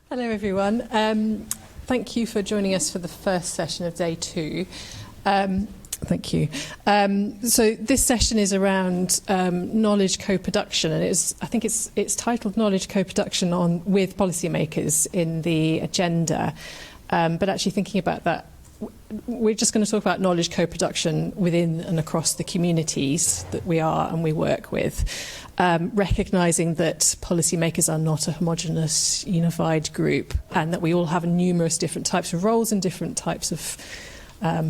Hello everyone. Thank you for joining us for the first session of day 2. Thank you. So this session is around knowledge co-production, and I think it's titled Knowledge Co-Production with Policymakers in the agenda. But actually thinking about that, we're just going to talk about knowledge co-production within and across the communities that we are and we work with, recognising that policymakers are not a homogenous, unified group, and that we all have numerous different types of roles and different types of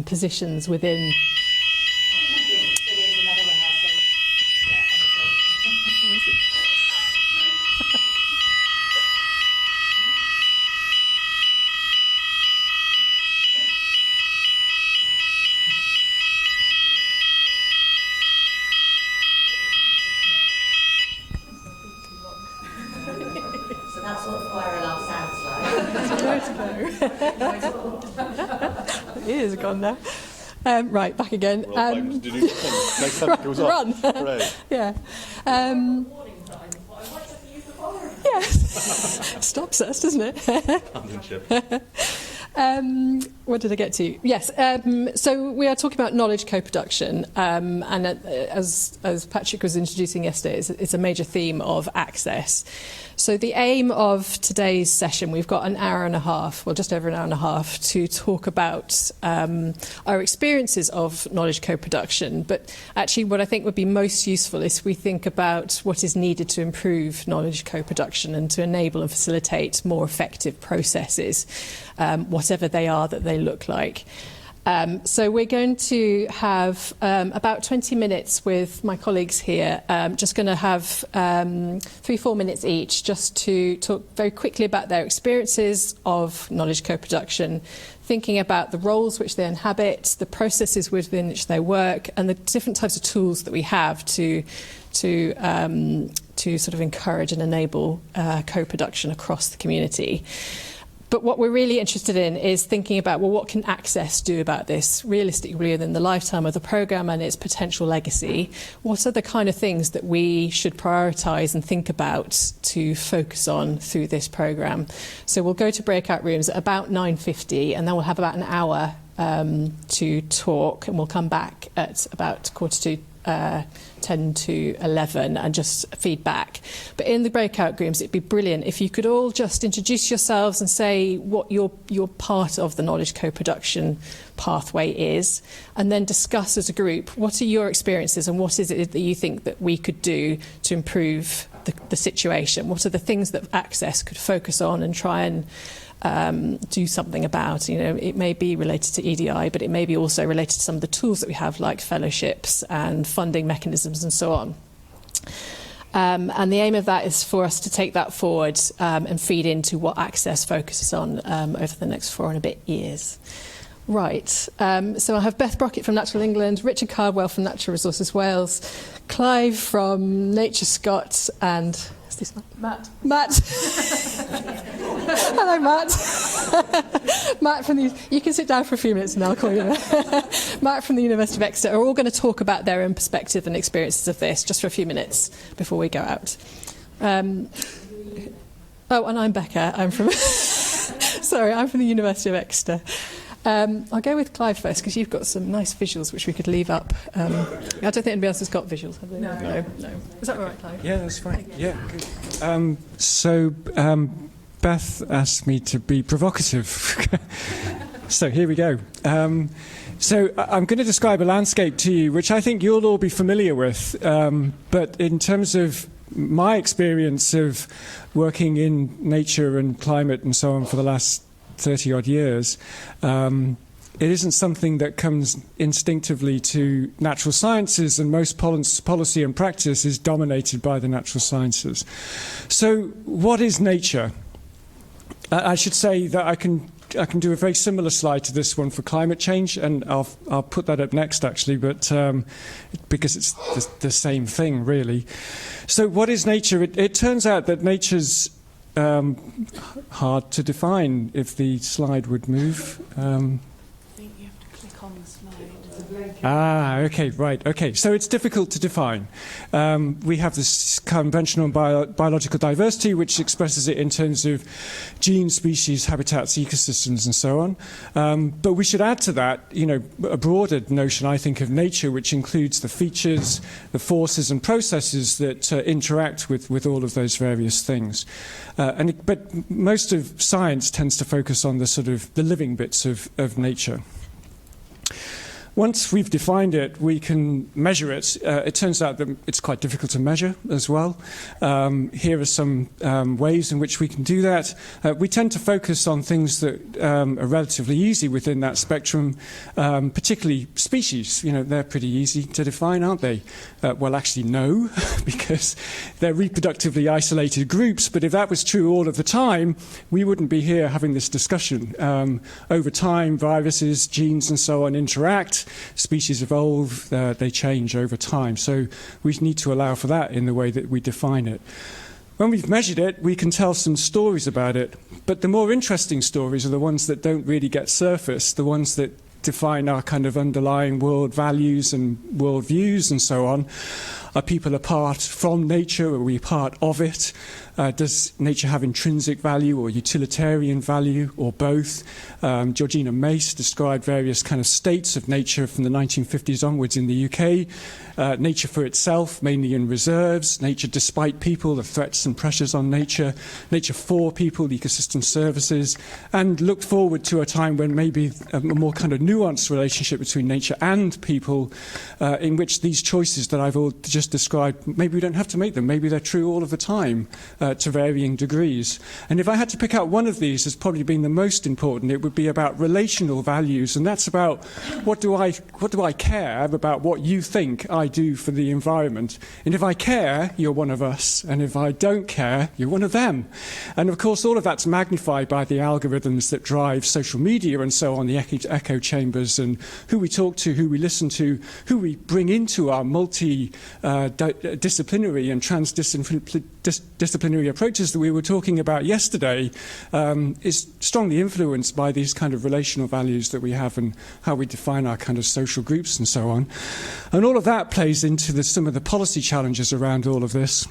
positions within. It is gone now. Right, back again. Run. Yeah. Yes. Stops us, doesn't it? What did I get to? Yes. So we are talking about knowledge co-production, and as Patrick was introducing yesterday, it's a major theme of access. So the aim of today's session, we've got an hour and a half, well, just over an hour and a half, to talk about our experiences of knowledge co-production. But actually what I think would be most useful is we think about what is needed to improve knowledge co-production and to enable and facilitate more effective processes, whatever they are that they look like. So we're going to have about 20 minutes with my colleagues here, just going to have 3-4 minutes each just to talk very quickly about their experiences of knowledge co-production, thinking about the roles which they inhabit, the processes within which they work, and the different types of tools that we have to sort of encourage and enable co-production across the community. But what we're really interested in is thinking about, well, what can Access do about this realistically within the lifetime of the programme and its potential legacy? What are the kind of things that we should prioritise and think about to focus on through this programme? So we'll go to breakout rooms at about 9:50, and then we'll have about an hour to talk, and we'll come back at about 10 to 11 and just feedback. But in the breakout rooms, it'd be brilliant if you could all just introduce yourselves and say what your part of the knowledge co-production pathway is, and then discuss as a group what are your experiences and what is it that you think that we could do to improve the situation. What are the things that Access could focus on and try and do something about? You know, it may be related to EDI, but it may be also related to some of the tools that we have, like fellowships and funding mechanisms and so on. And the aim of that is for us to take that forward and feed into what Access focuses on over the next 4 and a bit years. Right, so I have Beth Brockett from Natural England, Richard Cardwell from Natural Resources Wales, Clive from Nature Scott, and is this Matt? Hello, Matt. Matt from you can sit down for a few minutes and I'll call you. Matt from the University of Exeter are all going to talk about their own perspective and experiences of this just for a few minutes before we go out. And I'm Becca. I'm from the University of Exeter. I'll go with Clive first because you've got some nice visuals which we could leave up. I don't think anybody else has got visuals, have they? No. Is that all right, Clive? Yeah, that's fine. Yeah, good. So Beth asked me to be provocative. So here we go. So I'm going to describe a landscape to you which I think you'll all be familiar with. But in terms of my experience of working in nature and climate and so on for the last 30-odd years, it isn't something that comes instinctively to natural sciences, and most policy and practice is dominated by the natural sciences. So what is nature? I should say that I can do a very similar slide to this one for climate change, and I'll put that up next actually, but because it's the same thing really. So what is nature? It turns out that nature's hard to define. If the slide would move. I think you have to click on the slide. Okay, right, okay. So it's difficult to define. We have this conventional biological diversity, which expresses it in terms of genes, species, habitats, ecosystems, and so on. But we should add to that, a broader notion, I think, of nature, which includes the features, the forces and processes that interact with all of those various things. But most of science tends to focus on the sort of the living bits of nature. Once we've defined it, we can measure it. It turns out that it's quite difficult to measure as well. Here are some ways in which we can do that. We tend to focus on things that are relatively easy within that spectrum, particularly species. They're pretty easy to define, aren't they? Well, actually, no, because they're reproductively isolated groups. But if that was true all of the time, we wouldn't be here having this discussion. Over time, viruses, genes, and so on interact. Species evolve, they change over time. So we need to allow for that in the way that we define it. When we've measured it, we can tell some stories about it. But the more interesting stories are the ones that don't really get surfaced, the ones that define our kind of underlying world values and world views and so on. Are people apart from nature? Are we part of it? Does nature have intrinsic value or utilitarian value or both? Georgina Mace described various kind of states of nature from the 1950s onwards in the UK. Nature for itself, mainly in reserves. Nature despite people, the threats and pressures on nature. Nature for people, ecosystem services. And looked forward to a time when maybe a more kind of nuanced relationship between nature and people, in which these choices that I've all just described, maybe we don't have to make them. Maybe they're true all of the time. To varying degrees. And if I had to pick out one of these as probably being the most important, it would be about relational values, and that's about what do I care about what you think I do for the environment. And if I care, you're one of us, and if I don't care, you're one of them. And of course, all of that's magnified by the algorithms that drive social media and so on, the echo chambers, and who we talk to, who we listen to, who we bring into our multi-disciplinary and transdisciplinary approaches that we were talking about yesterday is strongly influenced by these kind of relational values that we have and how we define our kind of social groups and so on. And all of that plays into some of the policy challenges around all of this.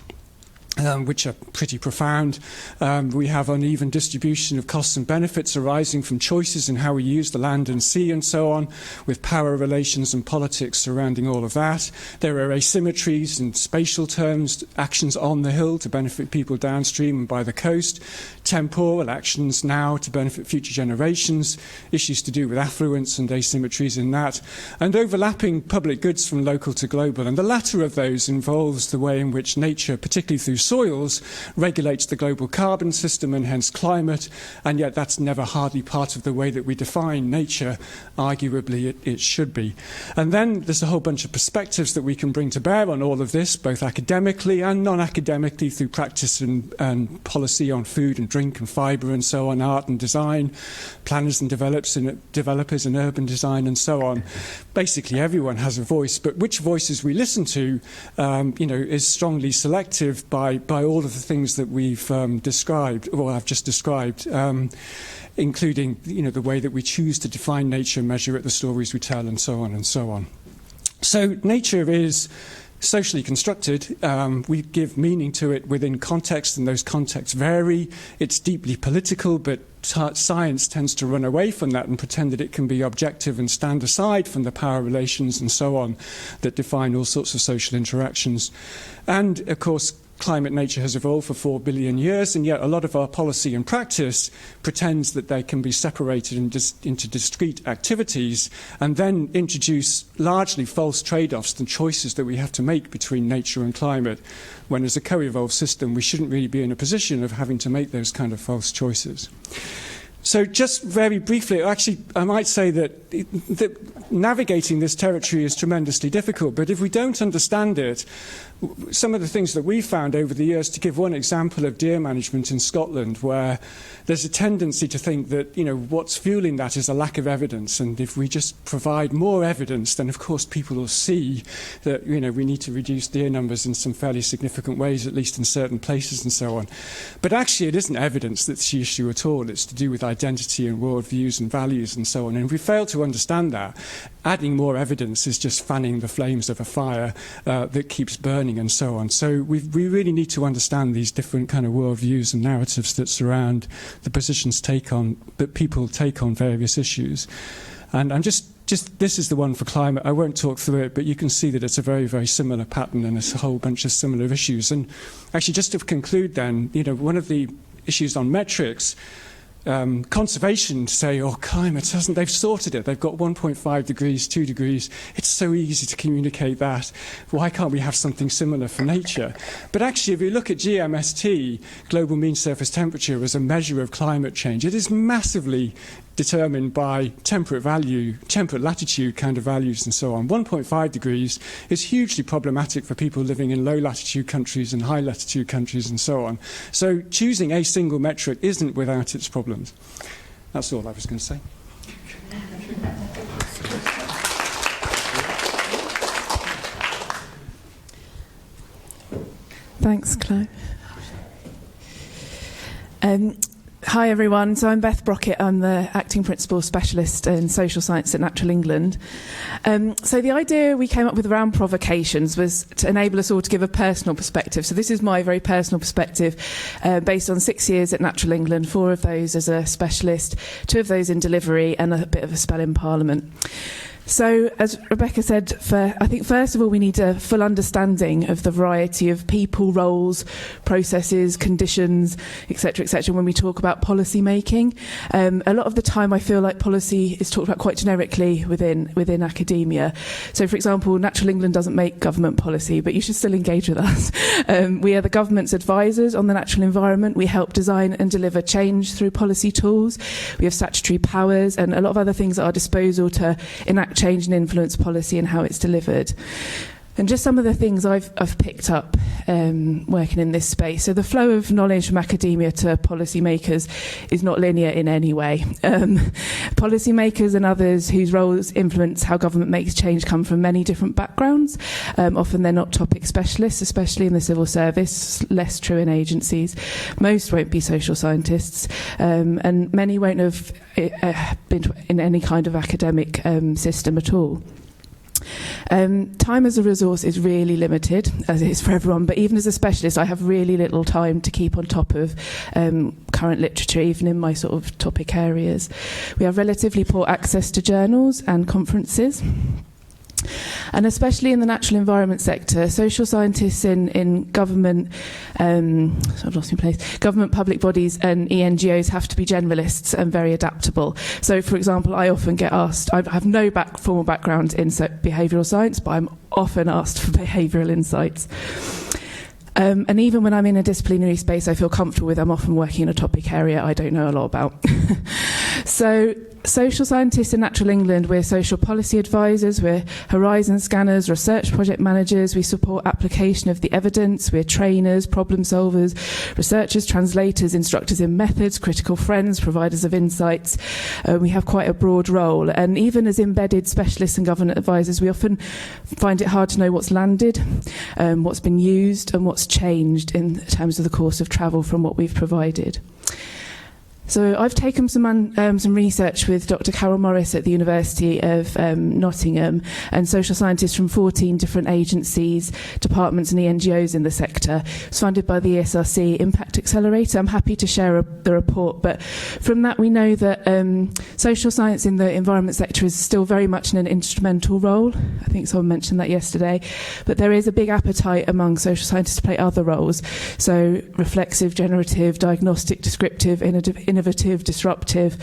Which are pretty profound. We have uneven distribution of costs and benefits arising from choices in how we use the land and sea and so on, with power relations and politics surrounding all of that. There are asymmetries in spatial terms, actions on the hill to benefit people downstream and by the coast, temporal actions now to benefit future generations, issues to do with affluence and asymmetries in that, and overlapping public goods from local to global. And the latter of those involves the way in which nature, particularly through soils, regulates the global carbon system and hence climate, and yet that's never hardly part of the way that we define nature. Arguably it should be. And then there's a whole bunch of perspectives that we can bring to bear on all of this, both academically and non-academically, through practice and policy on food and drink and fibre and so on, art and design, planners and developers and urban design and so on. Basically everyone has a voice, but which voices we listen to is strongly selective by all of the things that we've described, or I've just described, including the way that we choose to define nature, measure it, the stories we tell, and so on and so on. So nature is socially constructed. We give meaning to it within context, and those contexts vary. It's deeply political, but science tends to run away from that and pretend that it can be objective and stand aside from the power relations and so on that define all sorts of social interactions. And, of course, climate nature has evolved for 4 billion years, and yet a lot of our policy and practice pretends that they can be separated into discrete activities and then introduce largely false trade-offs and choices that we have to make between nature and climate, when as a co-evolved system we shouldn't really be in a position of having to make those kind of false choices. So just very briefly, actually, I might say that navigating this territory is tremendously difficult, but if we don't understand it, some of the things that we've found over the years, to give one example of deer management in Scotland, where there's a tendency to think that, what's fueling that is a lack of evidence, and if we just provide more evidence, then of course people will see that, we need to reduce deer numbers in some fairly significant ways, at least in certain places and so on. But actually it isn't evidence that's the issue at all, it's to do with identity and worldviews and values and so on. And if we fail to understand that, adding more evidence is just fanning the flames of a fire that keeps burning and so on. So we really need to understand these different kind of worldviews and narratives that surround the positions that people take on various issues. And I'm just this is the one for climate. I won't talk through it, but you can see that it's a very, very similar pattern and it's a whole bunch of similar issues. And actually, just to conclude then, one of the issues on metrics, conservation say, climate hasn't, they've sorted it. They've got 1.5 degrees, 2 degrees. It's so easy to communicate that. Why can't we have something similar for nature? But actually, if you look at GMST, global mean surface temperature, as a measure of climate change, it is massively determined by temperate latitude kind of values and so on. 1.5 degrees is hugely problematic for people living in low latitude countries and high latitude countries and so on. So choosing a single metric isn't without its problems. That's all I was going to say. Thanks, Clive. Hi everyone, so I'm Beth Brockett, I'm the Acting Principal Specialist in Social Science at Natural England. So the idea we came up with around provocations was to enable us all to give a personal perspective. So this is my very personal perspective based on 6 years at Natural England, 4 of those as a specialist, 2 of those in delivery and a bit of a spell in Parliament. So, as Rebecca said, I think first of all we need a full understanding of the variety of people, roles, processes, conditions, etc., when we talk about policy making. A lot of the time I feel like policy is talked about quite generically within academia. So, for example, Natural England doesn't make government policy, but you should still engage with us. We are the government's advisors on the natural environment. We help design and deliver change through policy tools. We have statutory powers and a lot of other things at our disposal to enact change and influence policy and how it's delivered. And just some of the things I've picked up working in this space. So the flow of knowledge from academia to policymakers is not linear in any way. Policymakers and others whose roles influence how government makes change come from many different backgrounds. Often they're not topic specialists, especially in the civil service, less true in agencies. Most won't be social scientists, and many won't have been in any kind of academic system at all. Time as a resource is really limited, as it is for everyone, but even as a specialist I have really little time to keep on top of current literature, even in my sort of topic areas. We have relatively poor access to journals and conferences. And especially in the natural environment sector, social scientists in government, I've lost my place, government public bodies and ENGOs have to be generalists and very adaptable. So, for example, I often get asked, I have no formal background in behavioural science, but I'm often asked for behavioural insights. And even when I'm in a disciplinary space I feel comfortable with, I'm often working in a topic area I don't know a lot about. So, social scientists in Natural England, we're social policy advisors, we're horizon scanners, research project managers, we support application of the evidence, we're trainers, problem solvers, researchers, translators, instructors in methods, critical friends, providers of insights. We have quite a broad role, and even as embedded specialists and government advisors, we often find it hard to know what's landed, what's been used, and what's changed in terms of the course of travel from what we've provided. So I've taken some research with Dr. Carol Morris at the University of Nottingham and social scientists from 14 different agencies, departments and ENGOs in the sector. It's funded by the ESRC Impact Accelerator. I'm happy to share the report, but from that we know that social science in the environment sector is still very much in an instrumental role. I think someone mentioned that yesterday. But there is a big appetite among social scientists to play other roles. So reflexive, generative, diagnostic, descriptive, innovative, disruptive,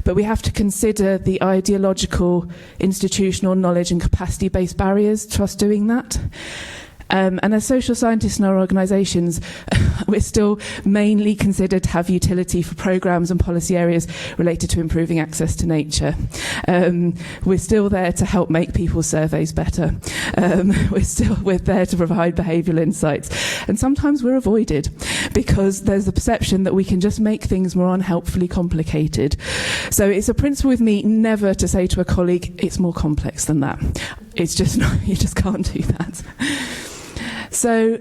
but we have to consider the ideological, institutional, knowledge and capacity-based barriers to us doing that. And as social scientists in our organisations, we're still mainly considered to have utility for programmes and policy areas related to improving access to nature. We're still there to help make people's surveys better. We're there to provide behavioural insights. And sometimes we're avoided because there's a perception that we can just make things more unhelpfully complicated. So it's a principle with me never to say to a colleague, it's more complex than that. It's just not, you just can't do that. So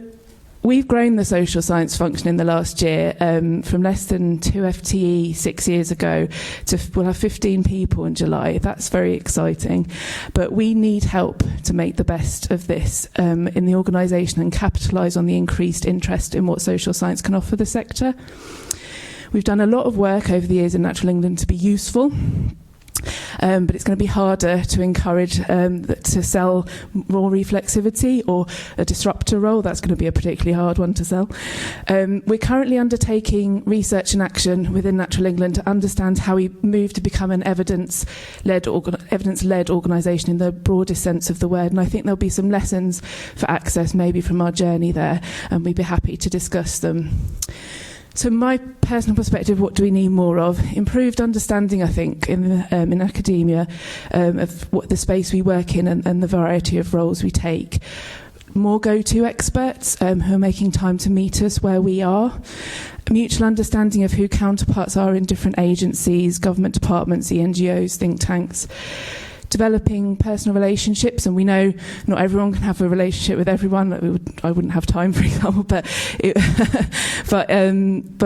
We've grown the social science function in the last year from less than 2 FTE 6 years ago to we'll have 15 people in July. That's very exciting. But we need help to make the best of this in the organisation and capitalise on the increased interest in what social science can offer the sector. We've done a lot of work over the years in Natural England to be useful. But it's going to be harder to encourage to sell more reflexivity or a disruptor role. That's going to be a particularly hard one to sell. We're currently undertaking research and action within Natural England to understand how we move to become an evidence-led organisation in the broadest sense of the word. And I think there'll be some lessons for access maybe from our journey there, and we'd be happy to discuss them. So my personal perspective, what do we need more of? Improved understanding, I think, in academia of what the space we work in and the variety of roles we take. More go-to experts who are making time to meet us where we are. A mutual understanding of who counterparts are in different agencies, government departments, NGOs, think tanks. Developing personal relationships, and we know not everyone can have a relationship with everyone. I wouldn't have time, for example, but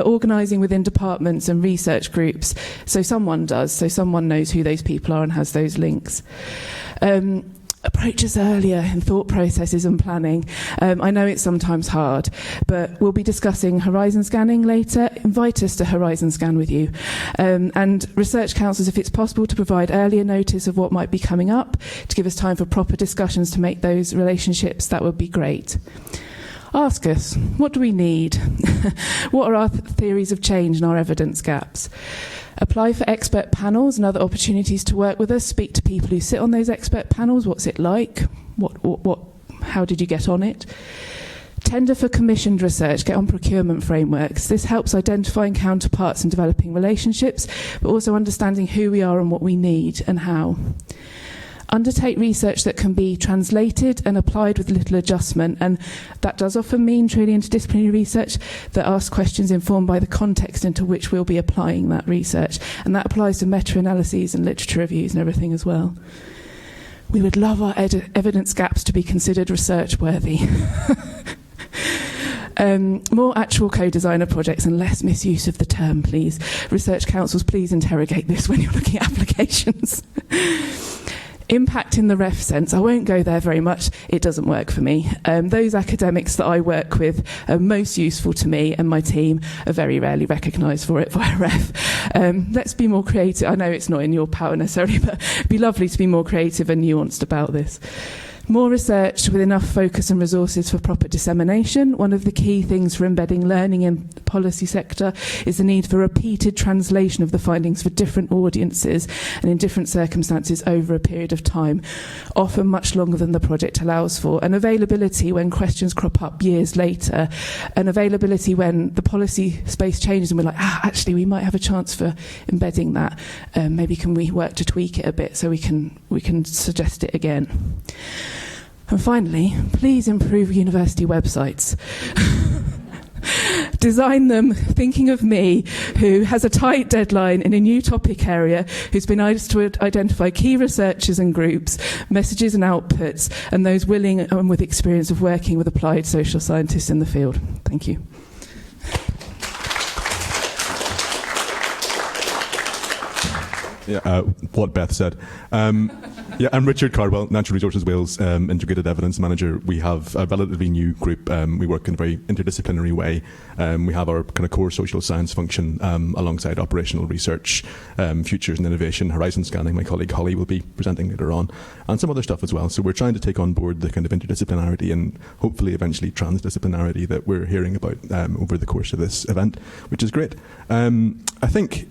organising within departments and research groups, so someone does, so someone knows who those people are and has those links. Approaches earlier in thought processes and planning. I know it's sometimes hard, but we'll be discussing horizon scanning later. Invite us to horizon scan with you. And research councils, if it's possible, to provide earlier notice of what might be coming up, to give us time for proper discussions to make those relationships, that would be great. Ask us, what do we need? What are our theories of change and our evidence gaps? Apply for expert panels and other opportunities to work with us. Speak to people who sit on those expert panels. What's it like? How did you get on it? Tender for commissioned research. Get on procurement frameworks. This helps identifying counterparts and developing relationships, but also understanding who we are and what we need and how. Undertake research that can be translated and applied with little adjustment, and that does often mean truly interdisciplinary research that asks questions informed by the context into which we'll be applying that research, and that applies to meta-analyses and literature reviews and everything as well. We would love our evidence gaps to be considered research-worthy. More actual co-designer projects and less misuse of the term, please. Research councils, please interrogate this when you're looking at applications. Impact in the ref sense, I won't go there very much, it doesn't work for me. Those academics that I work with are most useful to me, and my team are very rarely recognised for it via ref. Let's be more creative. I know it's not in your power necessarily, but it'd be lovely to be more creative and nuanced about this. More research with enough focus and resources for proper dissemination. One of the key things for embedding learning in the policy sector is the need for repeated translation of the findings for different audiences and in different circumstances over a period of time, often much longer than the project allows for. And availability when questions crop up years later, and availability when the policy space changes and we're like, actually we might have a chance for embedding that. Maybe can we work to tweak it a bit so we can suggest it again. And finally, please improve university websites. Design them thinking of me, who has a tight deadline in a new topic area, who's been asked to identify key researchers and groups, messages and outputs, and those willing and with experience of working with applied social scientists in the field. Thank you. Yeah, what Beth said. Yeah, I'm Richard Cardwell, Natural Resources Wales Integrated Evidence Manager. We have a relatively new group. We work in a very interdisciplinary way. We have our kind of core social science function alongside operational research, futures and innovation, horizon scanning. My colleague Holly will be presenting later on, and some other stuff as well. So we're trying to take on board the kind of interdisciplinarity and hopefully eventually transdisciplinarity that we're hearing about over the course of this event, which is great. I think...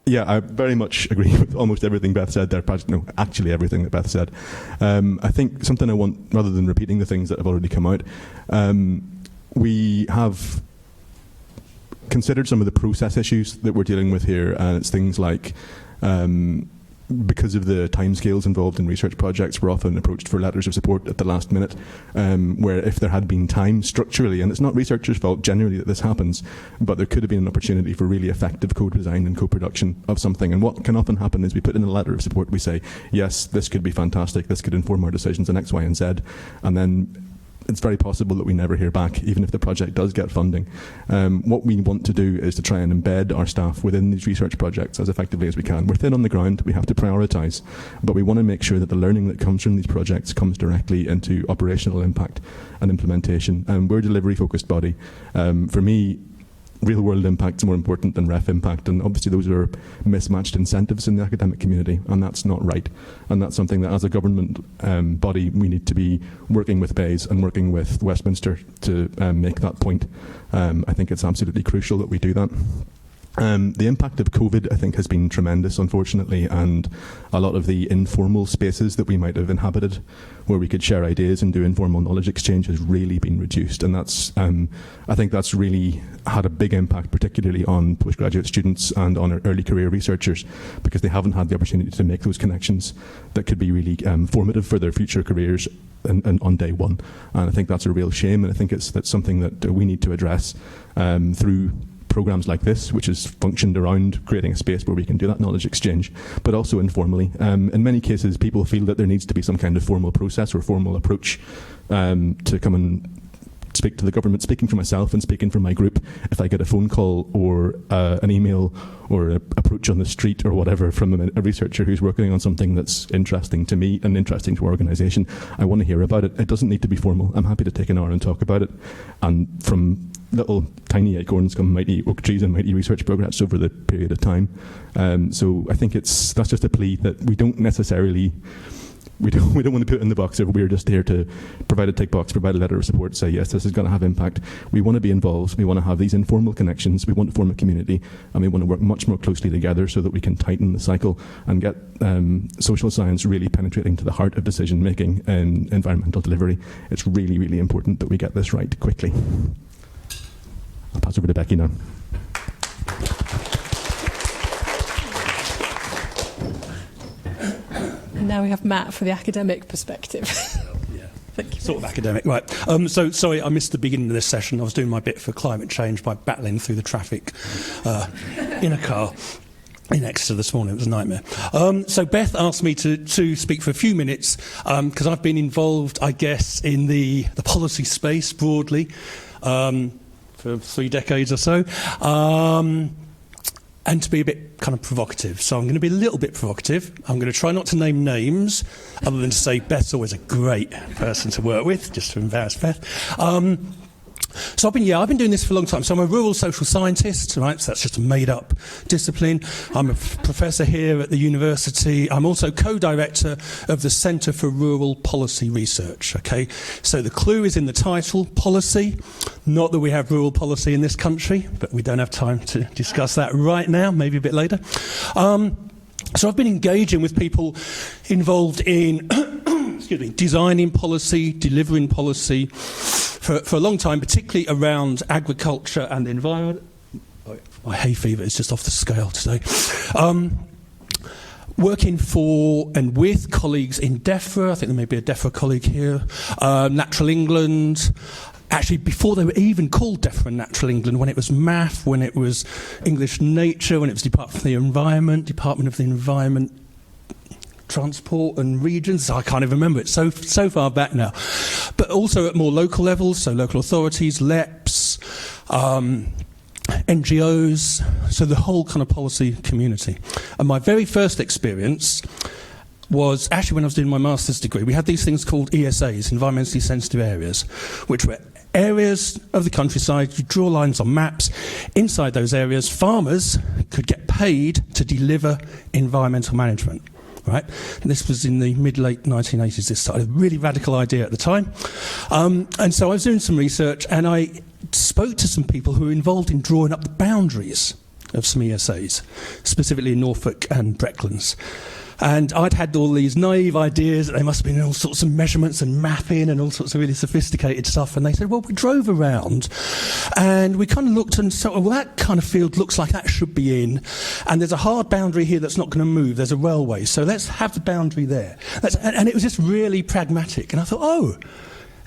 Yeah, I very much agree with almost everything Beth said there. No, actually everything that Beth said. I think something I want, rather than repeating the things that have already come out, we have considered some of the process issues that we're dealing with here, and it's things like because of the timescales involved in research projects, we're often approached for letters of support at the last minute, where if there had been time structurally, and it's not researchers' fault generally that this happens, but there could have been an opportunity for really effective co-design and co-production of something. And what can often happen is we put in a letter of support, we say, yes, this could be fantastic, this could inform our decisions in X, Y, and Z, and then it's very possible that we never hear back, even if the project does get funding. What we want to do is to try and embed our staff within these research projects as effectively as we can. We're thin on the ground, we have to prioritise, but we want to make sure that the learning that comes from these projects comes directly into operational impact and implementation. We're a delivery-focused body. For me, real-world impact is more important than ref impact, and obviously those are mismatched incentives in the academic community, and that's not right. And that's something that, as a government body, we need to be working with BEIS and working with Westminster to make that point. I think it's absolutely crucial that we do that. The impact of COVID, I think, has been tremendous, unfortunately, and a lot of the informal spaces that we might have inhabited, where we could share ideas and do informal knowledge exchange, has really been reduced. And that's, I think that's really had a big impact, particularly on postgraduate students and on our early career researchers, because they haven't had the opportunity to make those connections that could be really formative for their future careers and on day one. And I think that's a real shame, and I think that's something that we need to address through programs like this, which has functioned around creating a space where we can do that knowledge exchange, but also informally. In many cases, people feel that there needs to be some kind of formal process or formal approach to come and speak to the government. Speaking for myself and speaking for my group, if I get a phone call or an email or an approach on the street or whatever from a researcher who's working on something that's interesting to me and interesting to our organisation, I want to hear about it. It doesn't need to be formal. I'm happy to take an hour and talk about it. And from little tiny acorns come mighty oak trees and mighty research progress over the period of time. So I think that's just a plea that we don't necessarily, we don't want to put in the box of we're just here to provide a tick box, provide a letter of support, say yes, this is going to have impact. We want to be involved. We want to have these informal connections. We want to form a community, and we want to work much more closely together so that we can tighten the cycle and get social science really penetrating to the heart of decision making and environmental delivery. It's really, really important that we get this right quickly. I'll pass over to Becky now. And now we have Matt for the academic perspective. Yeah. Thank you. Sort of academic, right. So, sorry, I missed the beginning of this session. I was doing my bit for climate change by battling through the traffic in a car in Exeter this morning. It was a nightmare. So Beth asked me to speak for a few minutes because I've been involved, I guess, in the policy space broadly for 3 decades or so. And to be a bit kind of provocative. So I'm going to be a little bit provocative. I'm going to try not to name names, other than to say Beth's always a great person to work with, just to embarrass Beth. So I've been doing this for a long time. So I'm a rural social scientist, right? So that's just a made-up discipline. I'm a professor here at the university. I'm also co-director of the Centre for Rural Policy Research, okay? So the clue is in the title, policy. Not that we have rural policy in this country, but we don't have time to discuss that right now, maybe a bit later. So I've been engaging with people involved in designing policy, delivering policy for a long time, particularly around agriculture and the environment. Oh, my hay fever is just off the scale today. Working for and with colleagues in DEFRA, I think there may be a DEFRA colleague here, Natural England. Actually, before they were even called DEFRA and Natural England, when it was MAF, when it was English Nature, when it was Department of the Environment, Transport and Regions. I can't even remember it, so far back now. But also at more local levels, so local authorities, LEPs, NGOs, so the whole kind of policy community. And my very first experience was actually when I was doing my master's degree. We had these things called ESAs, environmentally sensitive areas, which were areas of the countryside. You draw lines on maps. Inside those areas, farmers could get paid to deliver environmental management. Right, and this was in the mid-late 1980s. This started, a really radical idea at the time, and so I was doing some research, and I spoke to some people who were involved in drawing up the boundaries of some ESAs, specifically in Norfolk and Brecklands. And I'd had all these naive ideas that they must have been all sorts of measurements and mapping and all sorts of really sophisticated stuff. And they said, well, we drove around and we kind of looked and said, well, that kind of field looks like that should be in. And there's a hard boundary here that's not going to move. There's a railway. So let's have the boundary there. And it was just really pragmatic. And I thought, oh,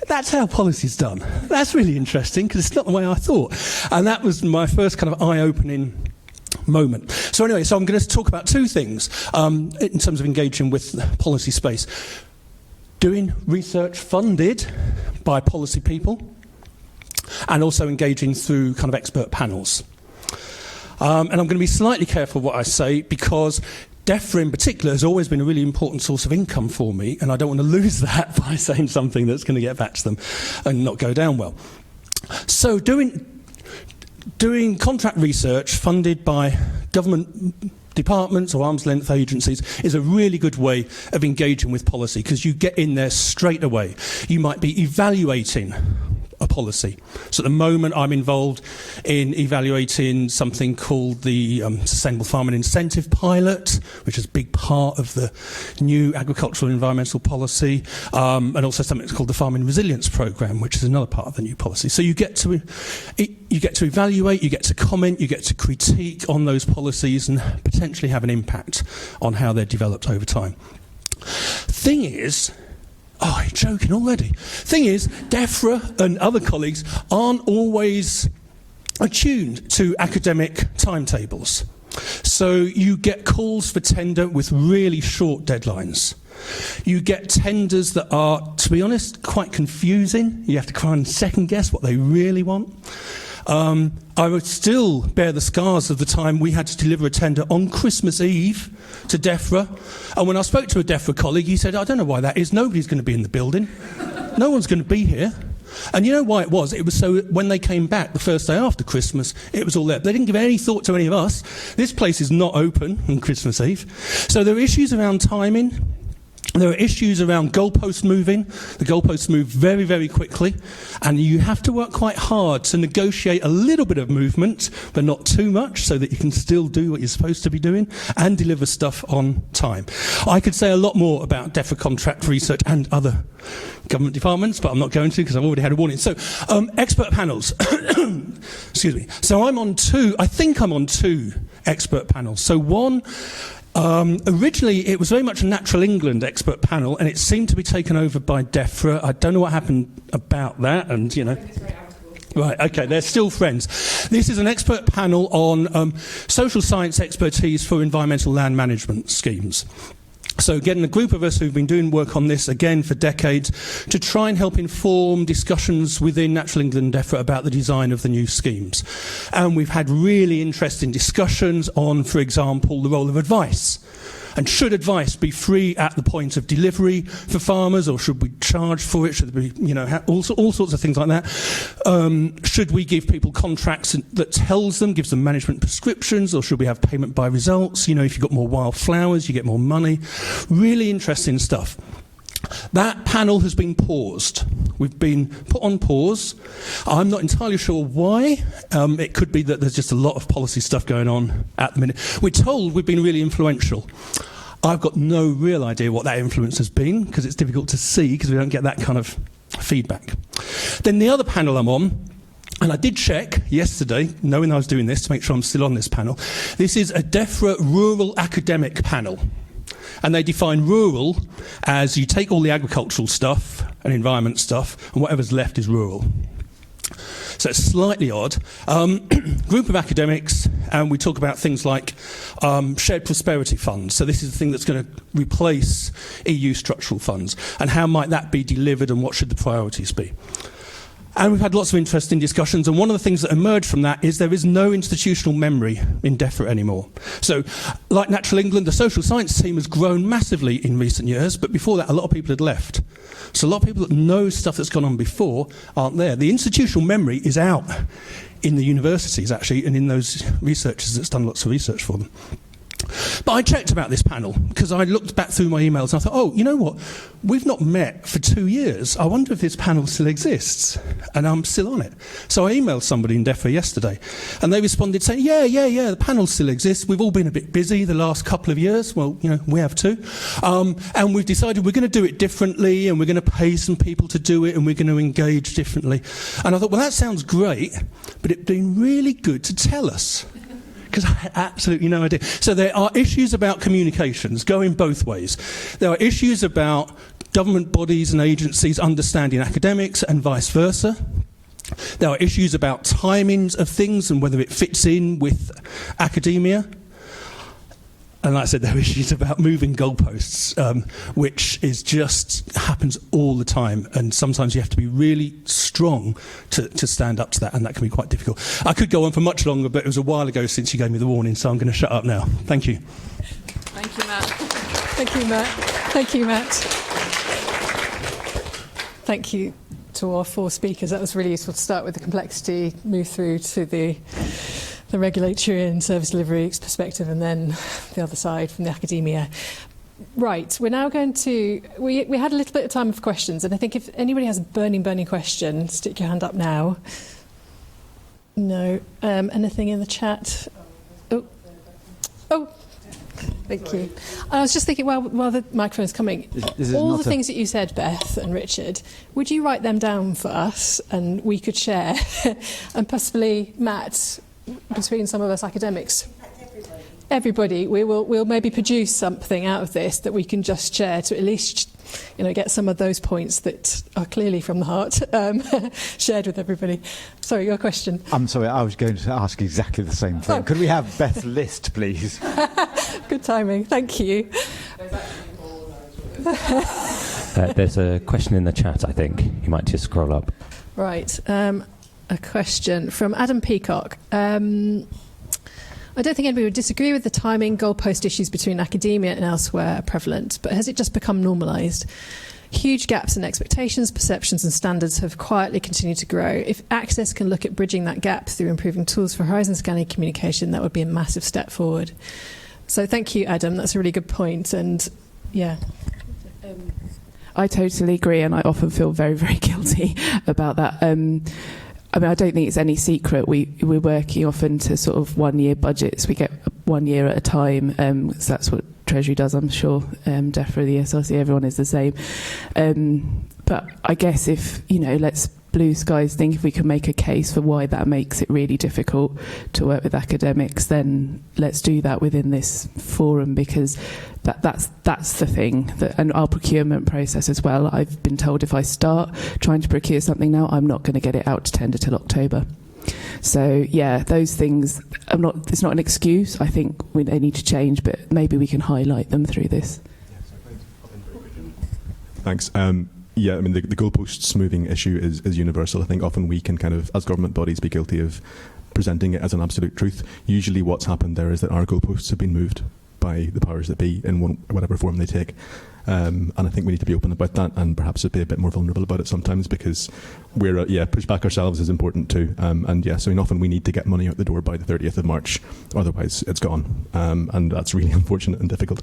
that's how policy's done. That's really interesting because it's not the way I thought. And that was my first kind of eye-opening moment. So anyway, so I'm going to talk about two things in terms of engaging with policy space. doing research funded by policy people, and also engaging through kind of expert panels. And I'm going to be slightly careful what I say, because DEFRA in particular has always been a really important source of income for me, and I don't want to lose that by saying something that's going to get back to them and not go down well. So doing contract research funded by government departments or arm's length agencies is a really good way of engaging with policy, because you get in there straight away. You might be evaluating a policy. So at the moment I'm involved in evaluating something called the Sustainable Farming Incentive Pilot, which is a big part of the new agricultural and environmental policy, and also something called the Farming Resilience Programme, which is another part of the new policy. So you get to evaluate, you get to comment, you get to critique on those policies and potentially have an impact on how they're developed over time. Thing is, oh, you're joking already. Thing is, DEFRA and other colleagues aren't always attuned to academic timetables. So you get calls for tender with really short deadlines. You get tenders that are, to be honest, quite confusing. You have to try and second guess what they really want. I would still bear the scars of the time we had to deliver a tender on Christmas Eve to DEFRA. And when I spoke to a DEFRA colleague, he said, I don't know why that is. Nobody's going to be in the building. No one's going to be here. And you know why it was? It was so when they came back the first day after Christmas, it was all there. They didn't give any thought to any of us. This place is not open on Christmas Eve. So there are issues around timing. There are issues around goalpost moving. The goalposts move very, very quickly, and you have to work quite hard to negotiate a little bit of movement, but not too much, so that you can still do what you're supposed to be doing and deliver stuff on time. I could say a lot more about DEFRA contract research and other government departments, but I'm not going to because I've already had a warning. So, expert panels. Excuse me. So I think I'm on two expert panels. So one, originally, it was very much a Natural England expert panel, and it seemed to be taken over by DEFRA. I don't know what happened about that, and, you know. Right, okay, they're still friends. This is an expert panel on social science expertise for environmental land management schemes. So getting a group of us who've been doing work on this, again, for decades, to try and help inform discussions within Natural England and DEFRA about the design of the new schemes. And we've had really interesting discussions on, for example, the role of advice. And should advice be free at the point of delivery for farmers, or should we charge for it? Should there be, all sorts of things like that? Should we give people contracts that gives them management prescriptions, or should we have payment by results? If you've got more wildflowers, you get more money. Really interesting stuff. That panel has been paused. We've been put on pause. I'm not entirely sure why. It could be that there's just a lot of policy stuff going on at the minute. We're told we've been really influential. I've got no real idea what that influence has been, because it's difficult to see because we don't get that kind of feedback. Then the other panel I'm on, and I did check yesterday, knowing I was doing this, to make sure I'm still on this panel. This is a DEFRA Rural Academic panel. And they define rural as you take all the agricultural stuff and environment stuff, and whatever's left is rural. So it's slightly odd. Group of academics, and we talk about things like shared prosperity funds. So this is the thing that's going to replace EU structural funds. And how might that be delivered, and what should the priorities be? And we've had lots of interesting discussions, and one of the things that emerged from that is there is no institutional memory in DEFRA anymore. So, like Natural England, the social science team has grown massively in recent years, but before that a lot of people had left. So a lot of people that know stuff that's gone on before aren't there. The institutional memory is out in the universities, actually, and in those researchers that's done lots of research for them. But I checked about this panel because I looked back through my emails and I thought, oh, you know what? We've not met for 2 years. I wonder if this panel still exists. And I'm still on it. So I emailed somebody in DEFRA yesterday and they responded saying, yeah, the panel still exists. We've all been a bit busy the last couple of years. Well, we have too. And we've decided we're going to do it differently, and we're going to pay some people to do it, and we're going to engage differently. And I thought, well, that sounds great, but it'd been really good to tell us. Because I had absolutely no idea. So there are issues about communications going both ways. There are issues about government bodies and agencies understanding academics and vice versa. There are issues about timings of things and whether it fits in with academia. And like I said, there are issues about moving goalposts, which happens all the time. And sometimes you have to be really strong to stand up to that, and that can be quite difficult. I could go on for much longer, but it was a while ago since you gave me the warning, so I'm going to shut up now. Thank you. Thank you, Matt. Thank you, Matt. Thank you, Matt. Thank you to our 4 speakers. That was really useful to start with the complexity, move through to the regulatory and service delivery perspective, and then the other side from the academia. Right, we're now going to... We had a little bit of time for questions, and I think if anybody has a burning question, stick your hand up now. No. Anything in the chat? Oh. Thank you. I was just thinking, while the microphone's coming, all the things that you said, Beth and Richard, would you write them down for us and we could share? And possibly, Matt, between some of us academics, everybody, we'll maybe produce something out of this that we can just share to at least, get some of those points that are clearly from the heart shared with everybody. Sorry, your question. I'm sorry, I was going to ask exactly the same thing. Could we have Beth's list, please? Good timing. Thank you. There's a question in the chat, I think. You might just scroll up. Right. A question from Adam Peacock. I don't think anybody would disagree with the timing. Goalpost issues between academia and elsewhere are prevalent, but has it just become normalised? Huge gaps in expectations, perceptions and standards have quietly continued to grow. If Access can look at bridging that gap through improving tools for horizon scanning communication, that would be a massive step forward. So thank you, Adam. That's a really good point. And yeah. I totally agree, and I often feel very, very guilty about that. I don't think it's any secret. We're working often to sort of 1-year budgets. We get 1 year at a time. So that's what Treasury does, I'm sure. DEFRA, the SRC, everyone is the same. But I guess if, let's blue skies think if we can make a case for why that makes it really difficult to work with academics, then let's do that within this forum, because that's the thing. And our procurement process as well, I've been told if I start trying to procure something now, I'm not going to get it out to tender till October. So yeah, those things, it's not an excuse. I think they need to change, but maybe we can highlight them through this. Thanks. Yeah, the goalposts moving issue is universal. I think often we can kind of, as government bodies, be guilty of presenting it as an absolute truth. Usually what's happened there is that our goalposts have been moved by the powers that be in whatever form they take. And I think we need to be open about that, and perhaps be a bit more vulnerable about it sometimes, because we're, push back ourselves is important too. And yes, often we need to get money out the door by the 30th of March, otherwise it's gone. And that's really unfortunate and difficult.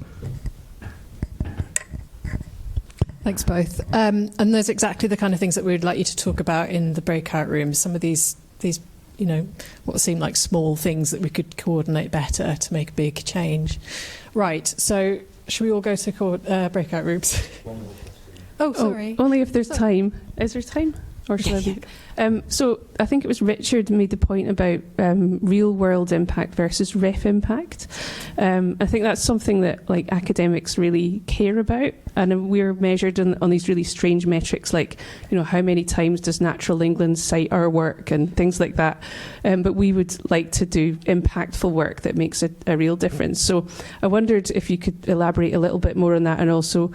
Thanks both. And there's exactly the kind of things that we would like you to talk about in the breakout rooms. Some of these what seem like small things that we could coordinate better to make a big change. Right, so should we all go to breakout rooms? Oh, sorry. Only if there's time. Is there time? Or should I leave? So I think it was Richard made the point about real world impact versus ref impact. I think that's something that academics really care about, and we're measured on these really strange metrics, like how many times does Natural England cite our work and things like that. But we would like to do impactful work that makes a real difference. So I wondered if you could elaborate a little bit more on that, and also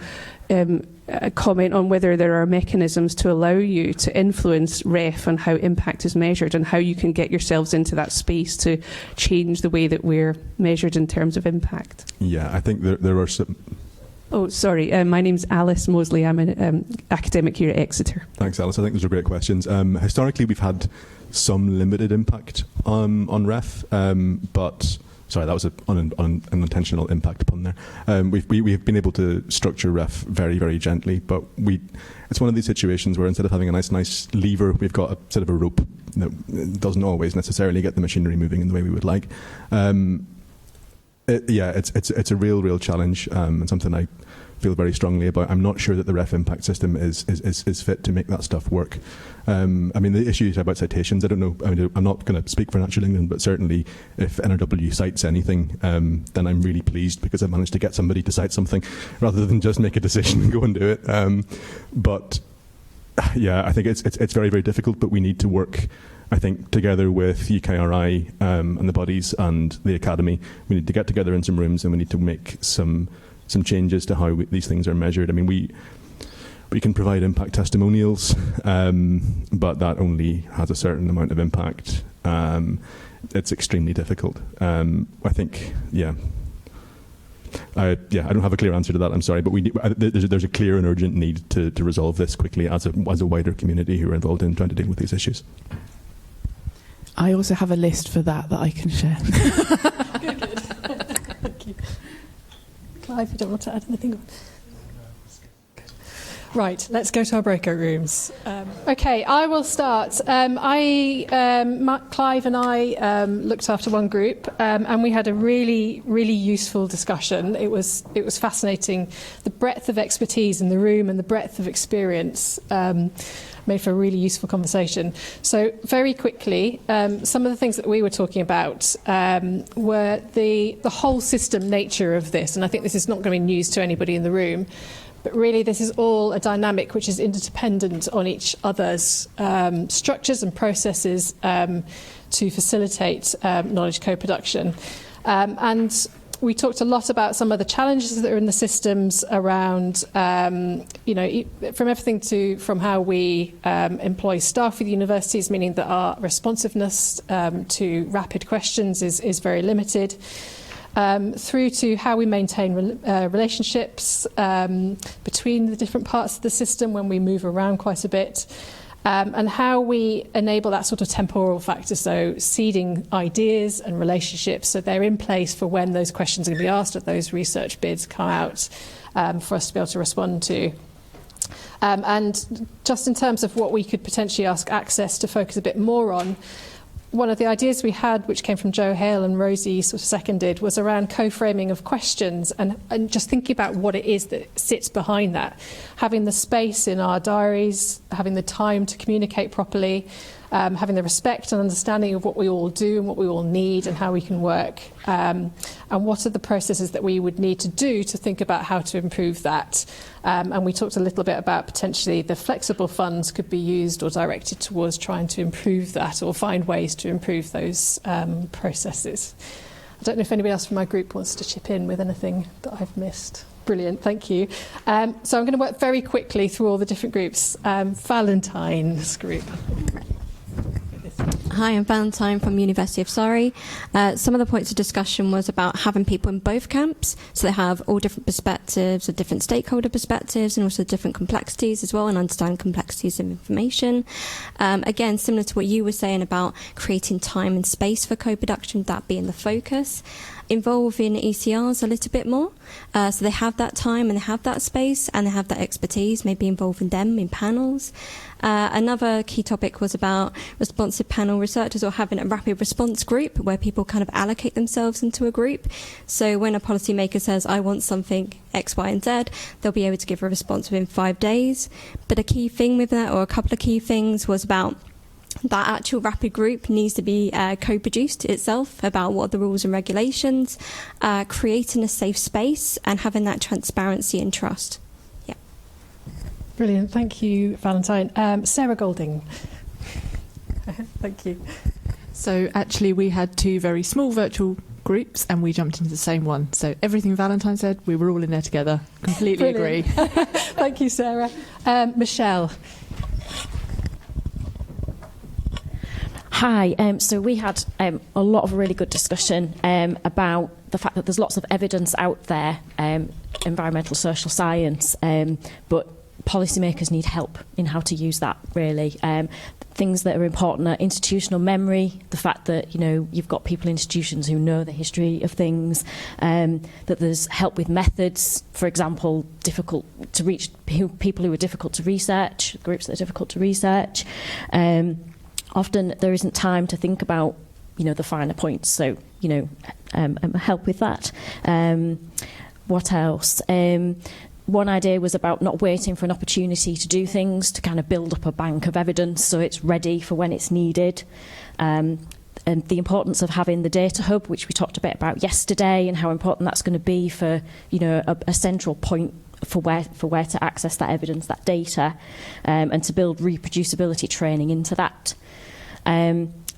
comment on whether there are mechanisms to allow you to influence REF and how impact is measured, and how you can get yourselves into that space to change the way that we're measured in terms of impact. Yeah, I think there are some... Oh, sorry. My name's Alice Mosley. I'm an academic here at Exeter. Thanks, Alice. I think those are great questions. Historically, we've had some limited impact on REF, but... Sorry, that was an unintentional impact pun there. We've been able to structure REF very, very gently, but it's one of these situations where instead of having a nice lever, we've got a sort of a rope that doesn't always necessarily get the machinery moving in the way we would like. It's a real challenge, and something I feel very strongly about. I'm not sure that the REF impact system is fit to make that stuff work. The issue about citations, I don't know. I'm not going to speak for Natural England, but certainly if NRW cites anything, then I'm really pleased, because I've managed to get somebody to cite something rather than just make a decision and go and do it. But yeah, I think it's very, very difficult, but we need to work I think together with UKRI and the bodies and the academy, we need to get together in some rooms and we need to make some changes to how these things are measured. I mean, we can provide impact testimonials, but that only has a certain amount of impact. It's extremely difficult. I think, I don't have a clear answer to that. I'm sorry, but there's a clear and urgent need to resolve this quickly as a wider community who are involved in trying to deal with these issues. I also have a list for that I can share. Good. Thank you. Clive, you don't want to add anything? Right, let's go to our breakout rooms. Okay, I will start. Clive and I looked after one group, and we had a really, really useful discussion. It was fascinating. The breadth of expertise in the room and the breadth of experience made for a really useful conversation. So very quickly, some of the things that we were talking about were the whole system nature of this, and I think this is not going to be news to anybody in the room. But really, this is all a dynamic which is interdependent on each other's structures and processes to facilitate knowledge co-production. And we talked a lot about some of the challenges that are in the systems around, from everything from how we employ staff with universities, meaning that our responsiveness to rapid questions is very limited. Through to how we maintain relationships between the different parts of the system when we move around quite a bit, and how we enable that sort of temporal factor, so seeding ideas and relationships so they're in place for when those questions are going to be asked or those research bids come out for us to be able to respond to. And just in terms of what we could potentially ask Access to focus a bit more on, one of the ideas we had, which came from Joe Hale and Rosie sort of seconded, was around co-framing of questions and just thinking about what it is that sits behind that. Having the space in our diaries, having the time to communicate properly, having the respect and understanding of what we all do and what we all need and how we can work, and what are the processes that we would need to do to think about how to improve that. And we talked a little bit about potentially the flexible funds could be used or directed towards trying to improve that or find ways to improve those processes. I don't know if anybody else from my group wants to chip in with anything that I've missed. Brilliant, thank you. So I'm going to work very quickly through all the different groups. Valentine's group. Hi, I'm Valentine from University of Surrey. Some of the points of discussion was about having people in both camps, so they have all different perspectives, or different stakeholder perspectives, and also different complexities as well, and understand complexities of information. Again, similar to what you were saying about creating time and space for co-production, that being the focus. Involving ECRs a little bit more, so they have that time and they have that space and they have that expertise, maybe involving them in panels. Another key topic was about responsive panel researchers or having a rapid response group where people kind of allocate themselves into a group. So when a policymaker says, I want something X, Y, and Z, they'll be able to give a response within 5 days. But a key thing with that, or a couple of key things, was about that actual rapid group needs to be co-produced itself about what are the rules and regulations, creating a safe space and having that transparency and trust. Yeah. Brilliant, thank you, Valentine. Sarah Golding. Thank you. So actually we had 2 very small virtual groups and we jumped into the same one. So everything Valentine said, we were all in there together. Completely agree. Thank you, Sarah. Michelle. Hi, so we had a lot of really good discussion about the fact that there's lots of evidence out there, environmental social science, but policymakers need help in how to use that, really. Things that are important are institutional memory, the fact that, you've got people in institutions who know the history of things, that there's help with methods, for example, difficult to reach people who are difficult to research, groups that are difficult to research. Often there isn't time to think about, the finer points. So, help with that. What else? One idea was about not waiting for an opportunity to do things, to kind of build up a bank of evidence so it's ready for when it's needed. And the importance of having the data hub, which we talked a bit about yesterday, and how important that's going to be for, a central point for where to access that evidence, that data, and to build reproducibility training into that.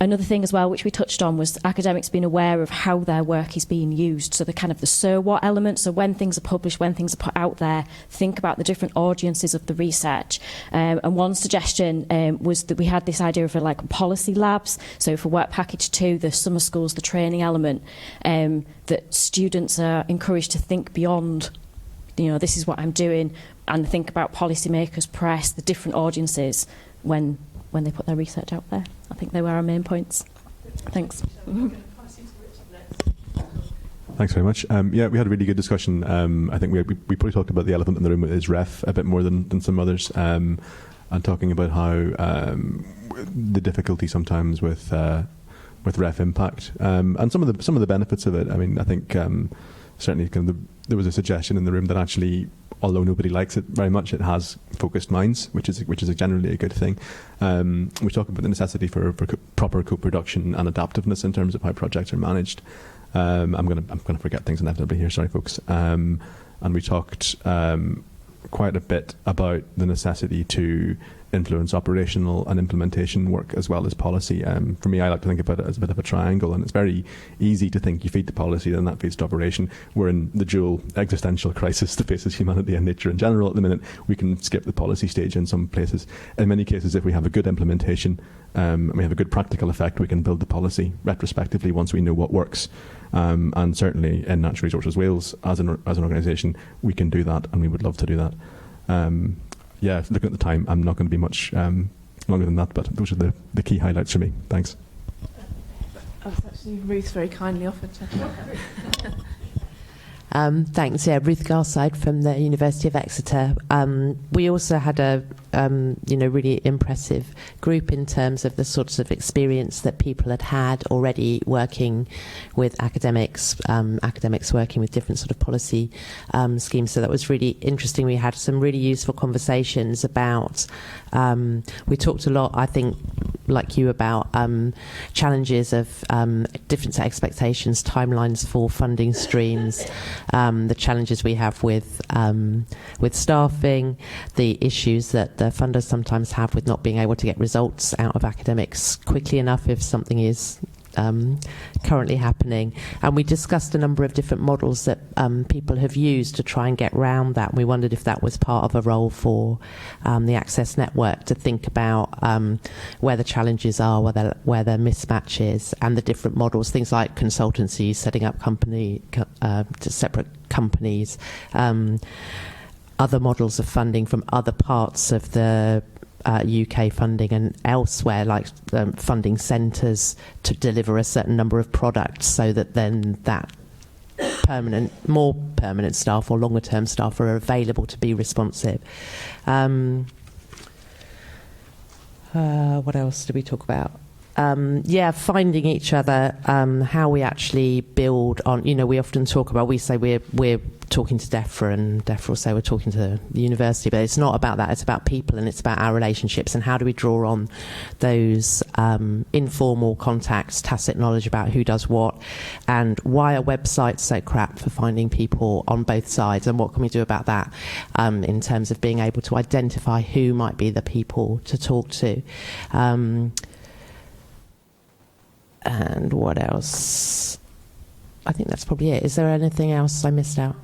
Another thing as well, which we touched on, was academics being aware of how their work is being used. So the kind of the so what element, so when things are published, when things are put out there, think about the different audiences of the research. And one suggestion was that we had this idea of like policy labs. So for Work Package 2, the summer schools, the training element, that students are encouraged to think beyond, this is what I'm doing, and think about policymakers, press, the different audiences when they put their research out there. I think they were our main points. Thanks. Thanks very much. Yeah, we had a really good discussion. I think we probably talked about the elephant in the room is ref a bit more than some others, and talking about how the difficulty sometimes with ref impact, and some of the benefits of it. I mean, I think certainly there was a suggestion in the room that actually, although nobody likes it very much, it has focused minds, which is generally a good thing. We talk about the necessity for proper co-production and adaptiveness in terms of how projects are managed. I'm gonna forget things inevitably here. Sorry, folks. And we talked quite a bit about the necessity to influence operational and implementation work as well as policy. For me, I like to think about it as a bit of a triangle, and it's very easy to think you feed the policy, then that feeds to operation. We're in the dual existential crisis that faces humanity and nature in general at the minute. We can skip the policy stage in some places. In many cases, if we have a good implementation and we have a good practical effect, we can build the policy retrospectively once we know what works. And certainly in Natural Resources Wales, as an organisation, we can do that, and we would love to do that. Yeah, looking at the time, I'm not going to be much longer than that, but those are the key highlights for me. Thanks. Oh, actually, Ruth very kindly offered to. Thanks. Yeah, Ruth Garside from the University of Exeter. We also had a really impressive group in terms of the sorts of experience that people had already working with academics working with different sort of policy schemes. So that was really interesting. We had some really useful conversations about. We talked a lot, I think, like you, about challenges of different expectations, timelines for funding streams. The challenges we have with staffing, the issues that the funders sometimes have with not being able to get results out of academics quickly enough if something is currently happening. And we discussed a number of different models that people have used to try and get around that. And we wondered if that was part of a role for the Access Network to think about where the challenges are, where the mismatches, and the different models, things like consultancies, setting up separate companies, other models of funding from other parts of the UK funding and elsewhere, like funding centres to deliver a certain number of products, so that then that more permanent staff or longer term staff are available to be responsive. What else did we talk about? Finding each other, how we actually build on. We often talk about. We say we're talking to DEFRA, and DEFRA will say we're talking to the university, but it's not about that. It's about people, and it's about our relationships, and how do we draw on those informal contacts, tacit knowledge about who does what, and why are websites so crap for finding people on both sides, and what can we do about that in terms of being able to identify who might be the people to talk to. And what else? I think that's probably it. Is there anything else I missed out?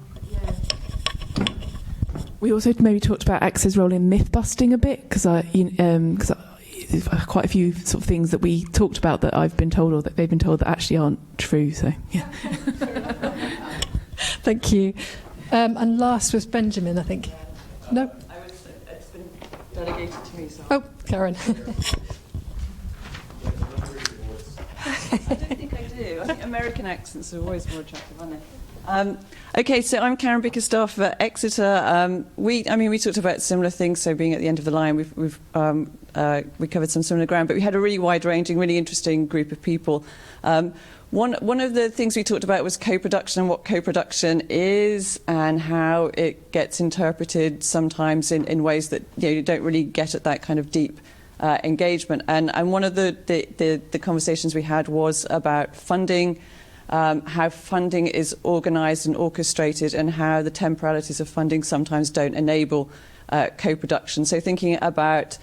We also maybe talked about Access' role in myth busting a bit, because quite a few sort of things that we talked about that I've been told or that they've been told that actually aren't true. So yeah. Thank you. And last was Benjamin, I think. No. It's been delegated to me. So. Oh, Karen. I don't think I do. I think American accents are always more attractive, aren't they? Okay, so I'm Karen Bickerstaff at Exeter. We talked about similar things. So being at the end of the line, we covered some similar ground, but we had a really wide-ranging, really interesting group of people. One of the things we talked about was co-production and what co-production is, and how it gets interpreted sometimes in ways that you don't really get at that kind of deep engagement. And one of the conversations we had was about funding, how funding is organised and orchestrated, and how the temporalities of funding sometimes don't enable co-production. So thinking about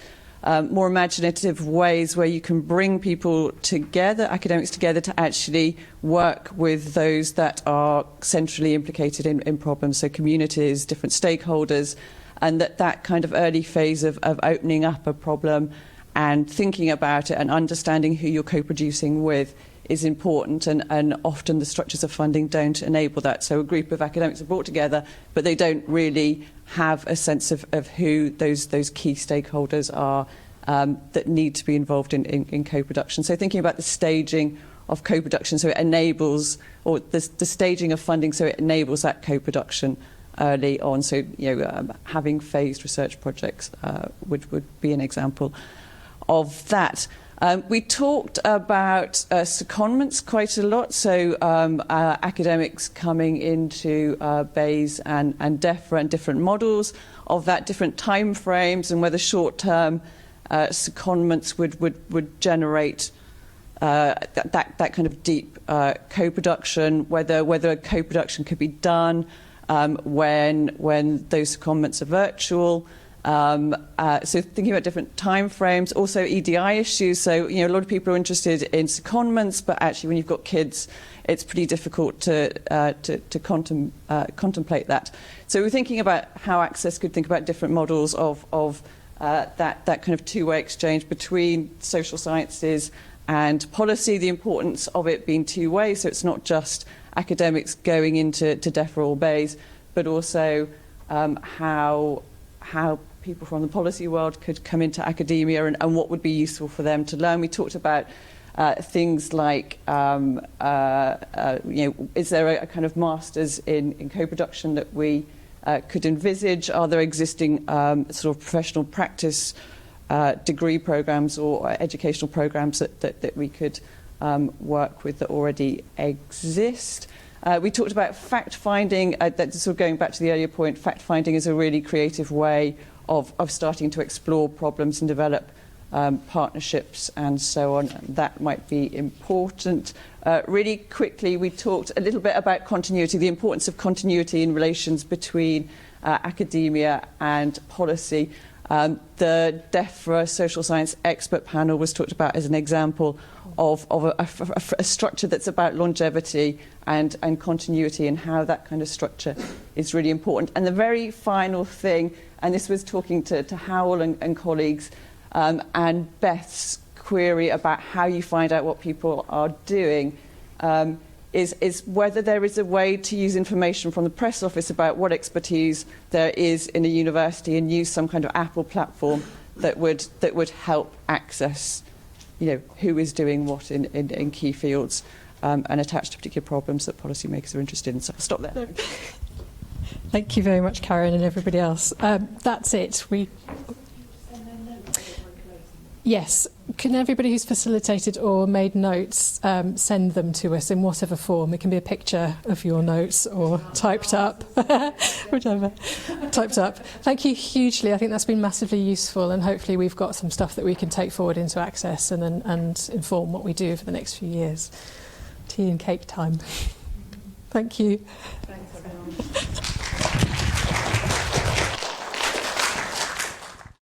more imaginative ways where you can bring people together, academics together, to actually work with those that are centrally implicated in problems, so communities, different stakeholders, and that kind of early phase of opening up a problem and thinking about it and understanding who you're co-producing with is important, and often the structures of funding don't enable that. So a group of academics are brought together, but they don't really have a sense of who those key stakeholders are that need to be involved in co-production. So thinking about the staging of co-production, so it enables, or the staging of funding, so it enables that co-production early on. So having phased research projects would be an example of that. We talked about secondments quite a lot, so academics coming into Bayes and DEFRA and different models of that, different time frames, and whether short-term secondments would generate that kind of deep co-production, whether co-production could be done when those secondments are virtual. So thinking about different time frames, also EDI issues. So a lot of people are interested in secondments, but actually when you've got kids, it's pretty difficult to contemplate that. So we're thinking about how Access could think about different models of that kind of two-way exchange between social sciences and policy. The importance of it being two-way, so it's not just academics going into DEFRA or Bayes, but also how people from the policy world could come into academia and what would be useful for them to learn. We talked about things like, is there a kind of masters in co-production that we could envisage? Are there existing sort of professional practice degree programs or educational programs that we could work with that already exist? We talked about fact-finding, that sort of going back to the earlier point, fact-finding is a really creative way of starting to explore problems and develop partnerships and so on. That might be important. Really quickly, we talked a little bit about continuity, the importance of continuity in relations between academia and policy. The DEFRA social science expert panel was talked about as an example of a structure that's about longevity and continuity, and how that kind of structure is really important. And the very final thing, and this was talking to Howell and colleagues, and Beth's query about how you find out what people are doing, is whether there is a way to use information from the press office about what expertise there is in a university and use some kind of Apple platform that would help access, who is doing what in key fields, and attached to particular problems that policymakers are interested in. So I'll stop there. Thank you very much, Karen, and everybody else. That's it. Yes. Can everybody who's facilitated or made notes send them to us in whatever form? It can be a picture of your notes or typed up, whichever, typed up. Thank you hugely. I think that's been massively useful, and hopefully we've got some stuff that we can take forward into Access and inform what we do for the next few years. Tea and cake time. Thank you. Thanks, everyone.